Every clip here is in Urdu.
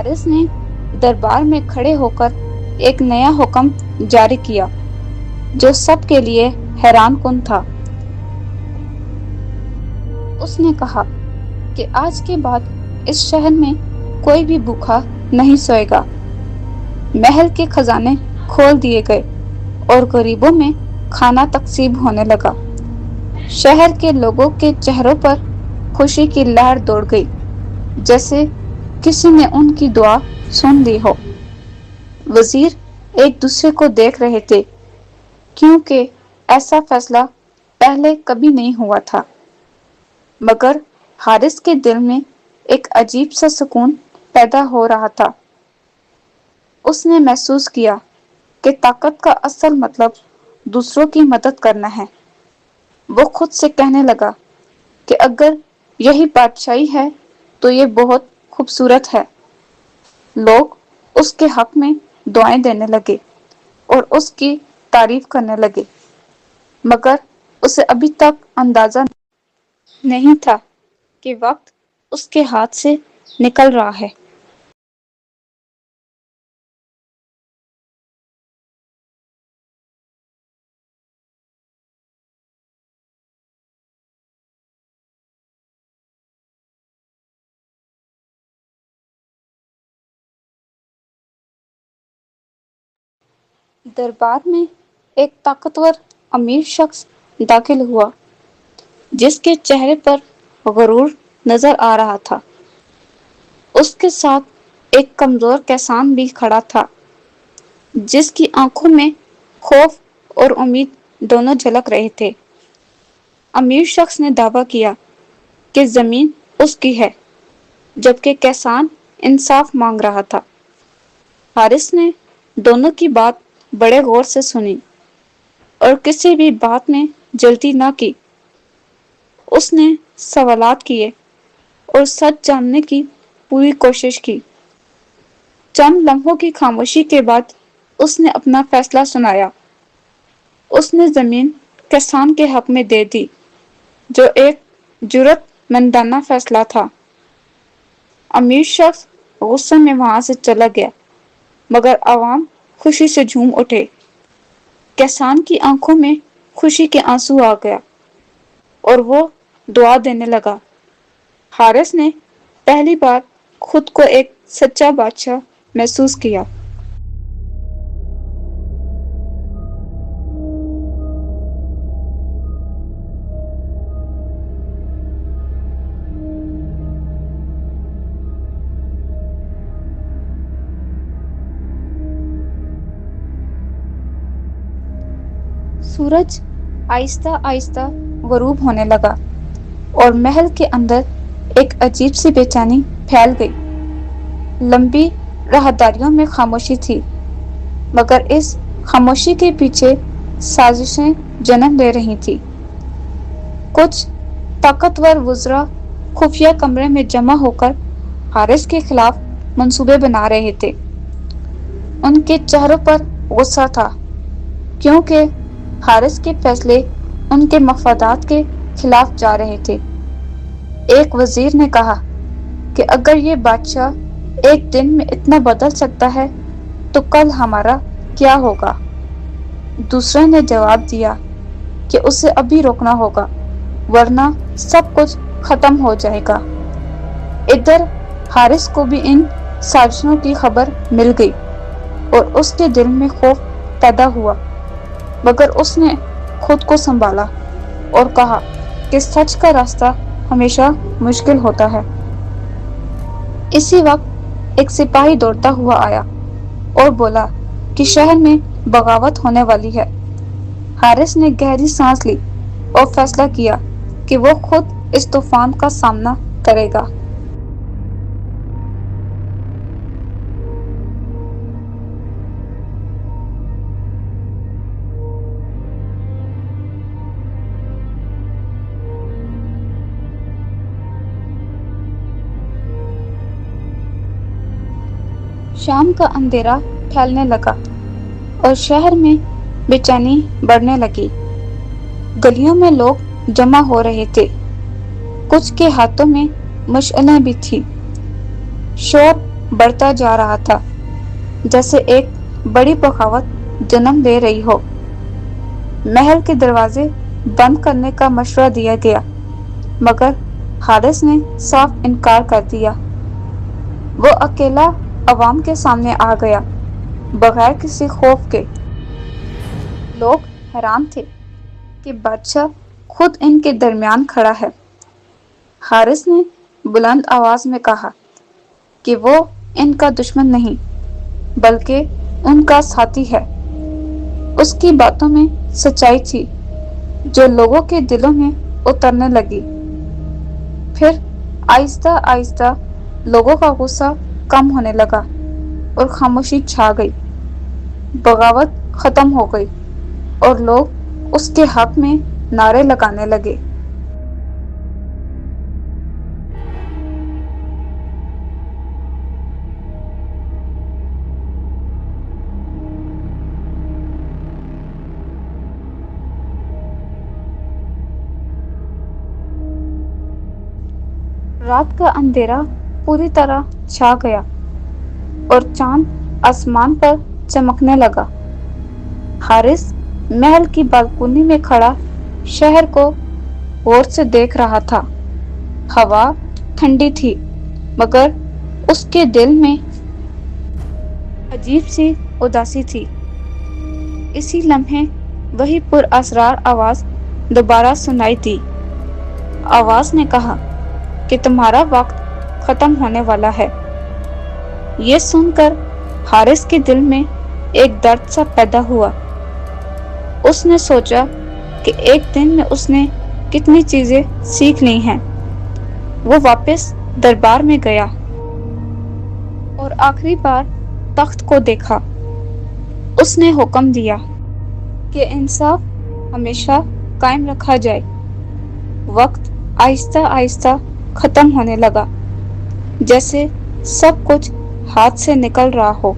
حارث نے دربار میں کھڑے ہو کر ایک نیا حکم جاری کیا جو سب کے لیے حیران کن تھا۔ اس نے کہا کہ آج کے بعد اس شہر میں کوئی بھی بھوکا نہیں سوئے گا۔ محل کے خزانے کھول دیے گئے اور غریبوں میں کھانا تقسیم ہونے لگا۔ شہر کے لوگوں کے چہروں پر خوشی کی لہر دوڑ گئی، جیسے کسی نے ان کی دعا سن لی ہو۔ وزیر ایک دوسرے کو دیکھ رہے تھے، کیونکہ ایسا فیصلہ پہلے کبھی نہیں ہوا تھا۔ مگر حارث کے دل میں ایک عجیب سا سکون پیدا ہو رہا تھا۔ اس نے محسوس کیا کہ طاقت کا اصل مطلب دوسروں کی مدد کرنا ہے۔ وہ خود سے کہنے لگا کہ اگر یہی بادشاہی ہے تو یہ بہت خوبصورت ہے۔ لوگ اس کے حق میں دعائیں دینے لگے اور اس کی تعریف کرنے لگے، مگر اسے ابھی تک اندازہ نہیں تھا کہ وقت اس کے ہاتھ سے نکل رہا ہے۔ دربار میں ایک طاقتور امیر شخص داخل ہوا، جس کے چہرے پر غرور نظر آ رہا تھا۔ اس کے ساتھ ایک کمزور کسان بھی کھڑا تھا، جس کی آنکھوں میں خوف اور امید دونوں جھلک رہے تھے۔ امیر شخص نے دعویٰ کیا کہ زمین اس کی ہے، جبکہ کسان انصاف مانگ رہا تھا۔ حارث نے دونوں کی بات بڑے غور سے سنی اور کسی بھی بات میں جلدی نہ کی۔ اس نے سوالات کیے اور سچ جاننے کی پوری کوشش کی۔ چند لمحوں کی خاموشی کے بعد اس نے اپنا فیصلہ سنایا۔ اس نے زمین کسان کے حق میں دے دی، جو ایک جرأت مندانہ فیصلہ تھا۔ امیر شخص غصے میں وہاں سے چلا گیا، مگر عوام خوشی سے جھوم اٹھے۔ کسان کی آنکھوں میں خوشی کے آنسو آ گیا اور وہ دعا دینے لگا۔ حارث نے پہلی بار خود کو ایک سچا بادشاہ محسوس کیا۔ سورج آہستہ آہستہ غروب ہونے لگا اور محل کے اندر ایک عجیب سی بے چینی پھیل گئی۔ لمبی راہداریوں میں خاموشی تھی، مگر اس خاموشی کے پیچھے سازشیں جنم لے رہی تھیں۔ کچھ طاقتور وزراء خفیہ کمرے میں جمع ہو کر حارث کے خلاف منصوبے بنا رہے تھے۔ ان کے چہروں پر غصہ تھا، کیونکہ حارث کے فیصلے ان کے مفادات کے خلاف جا رہے تھے۔ ایک وزیر نے کہا کہ اگر یہ بادشاہ ایک دن میں اتنا بدل سکتا ہے تو کل ہمارا کیا ہوگا؟ دوسرے نے جواب دیا کہ اسے ابھی روکنا ہوگا، ورنہ سب کچھ ختم ہو جائے گا۔ ادھر حارث کو بھی ان سازشوں کی خبر مل گئی اور اس کے دل میں خوف پیدا ہوا، مگر اس نے خود کو سنبھالا اور کہا کہ سچ کا راستہ ہمیشہ مشکل ہوتا ہے۔ اسی وقت ایک سپاہی دوڑتا ہوا آیا اور بولا کہ شہر میں بغاوت ہونے والی ہے۔ حارث نے گہری سانس لی اور فیصلہ کیا کہ وہ خود اس طوفان کا سامنا کرے گا۔ شام کا اندھیرا پھیلنے لگا اور شہر میں بے چینی بڑھنے لگی۔ گلیوں میں لوگ جمع ہو رہے تھے، کچھ کے ہاتھوں میں مشعلیں بھی تھیں۔ شور بڑھتا جا رہا تھا، جیسے ایک بڑی بغاوت جنم لے رہی ہو۔ محل کے دروازے بند کرنے کا مشورہ دیا گیا، مگر حارث نے صاف انکار کر دیا۔ وہ اکیلا عوام کے سامنے آ گیا، بغیر کسی خوف کے۔ لوگ حیران تھے کہ بادشاہ خود ان کے درمیان کھڑا ہے۔ حارث نے بلند آواز میں کہا کہ وہ ان کا دشمن نہیں، بلکہ ان کا ساتھی ہے۔ اس کی باتوں میں سچائی تھی جو لوگوں کے دلوں میں اترنے لگی۔ پھر آہستہ آہستہ لوگوں کا غصہ کم ہونے لگا اور خاموشی چھا گئی۔ بغاوت ختم ہو گئی اور لوگ اس کے حق میں نعرے لگانے لگے۔ رات کا اندھیرا پوری طرح چھا گیا اور چاند آسمان پر چمکنے لگا۔ حارث محل کی بالکونی میں کھڑا شہر کو غور سے دیکھ رہا تھا۔ ہوا ٹھنڈی تھی، مگر اس کے دل میں عجیب سی اداسی تھی۔ اسی لمحے وہی پراسرار آواز دوبارہ سنائی دی۔ آواز نے کہا کہ تمہارا وقت ختم ہونے والا ہے۔ یہ سن کر حارث کے دل میں ایک درد سا پیدا ہوا۔ اس نے سوچا کہ ایک دن میں اس نے کتنی چیزیں سیکھ لی ہیں۔ وہ واپس دربار میں گیا اور آخری بار تخت کو دیکھا۔ اس نے حکم دیا کہ انصاف ہمیشہ قائم رکھا جائے۔ وقت آہستہ آہستہ ختم ہونے لگا، جیسے سب کچھ ہاتھ سے نکل رہا ہو۔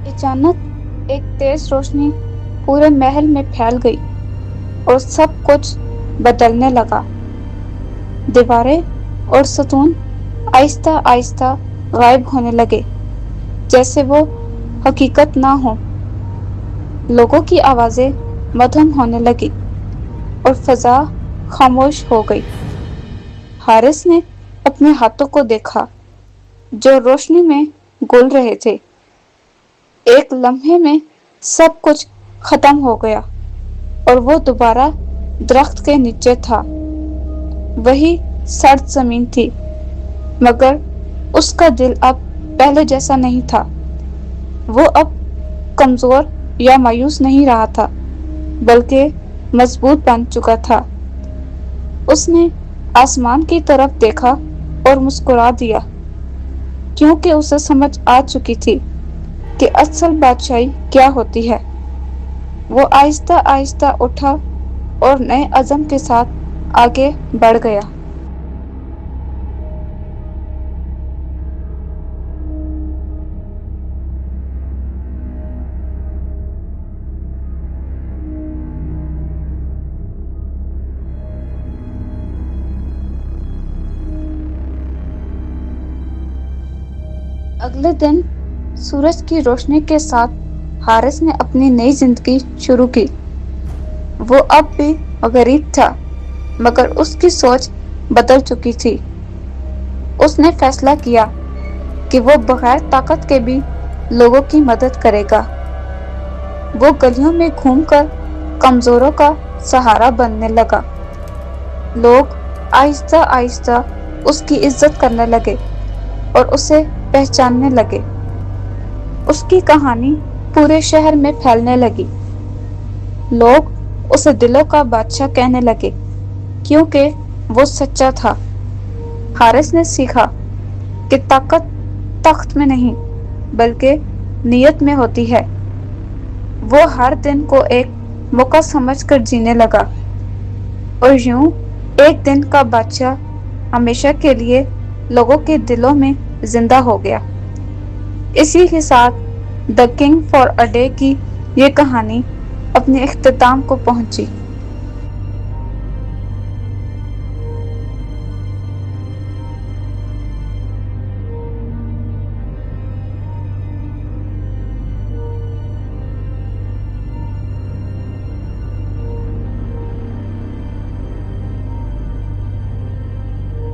اچانک ایک تیز روشنی پورے محل میں پھیل گئی اور سب کچھ بدلنے لگا۔ دیواریں اور ستون آہستہ آہستہ غائب ہونے لگے، جیسے وہ حقیقت نہ ہو۔ لوگوں کی آوازیں مدھم ہونے لگی اور فضا خاموش ہو گئی۔ حارث نے اپنے ہاتھوں کو دیکھا جو روشنی میں گل رہے تھے۔ ایک لمحے میں سب کچھ ختم ہو گیا اور وہ دوبارہ درخت کے نیچے تھا۔ وہی سرد زمین تھی، مگر اس کا دل اب پہلے جیسا نہیں تھا۔ وہ اب کمزور یا مایوس نہیں رہا تھا، بلکہ مضبوط بن چکا تھا۔ اس نے آسمان کی طرف دیکھا اور مسکرا دیا، کیونکہ اسے سمجھ آ چکی تھی کہ اصل بادشاہی کیا ہوتی ہے۔ وہ آہستہ آہستہ اٹھا اور نئے عزم کے ساتھ آگے بڑھ گیا۔ اگلے دن سورج کی روشنی کے ساتھ حارث نے اپنی نئی زندگی شروع کی۔ وہ اب بھی غریب تھا، مگر اس کی سوچ بدل چکی تھی۔ اس نے فیصلہ کیا کہ وہ بغیر طاقت کے بھی لوگوں کی مدد کرے گا۔ وہ گلیوں میں گھوم کر کمزوروں کا سہارا بننے لگا۔ لوگ آہستہ آہستہ اس کی عزت کرنے لگے اور اسے پہچاننے لگے۔ اس کی کہانی پورے شہر میں پھیلنے لگی۔ لوگ اسے دلوں کا بادشاہ کہنے لگے، کیونکہ وہ سچا تھا۔ حارث نے سیکھا کہ طاقت تخت میں نہیں، بلکہ نیت میں ہوتی ہے۔ وہ ہر دن کو ایک موقع سمجھ کر جینے لگا، اور یوں ایک دن کا بادشاہ ہمیشہ کے لیے لوگوں کے دلوں میں زندہ ہو گیا۔ اسی کے ساتھ the king for a day کی یہ کہانی اپنے اختتام کو پہنچی۔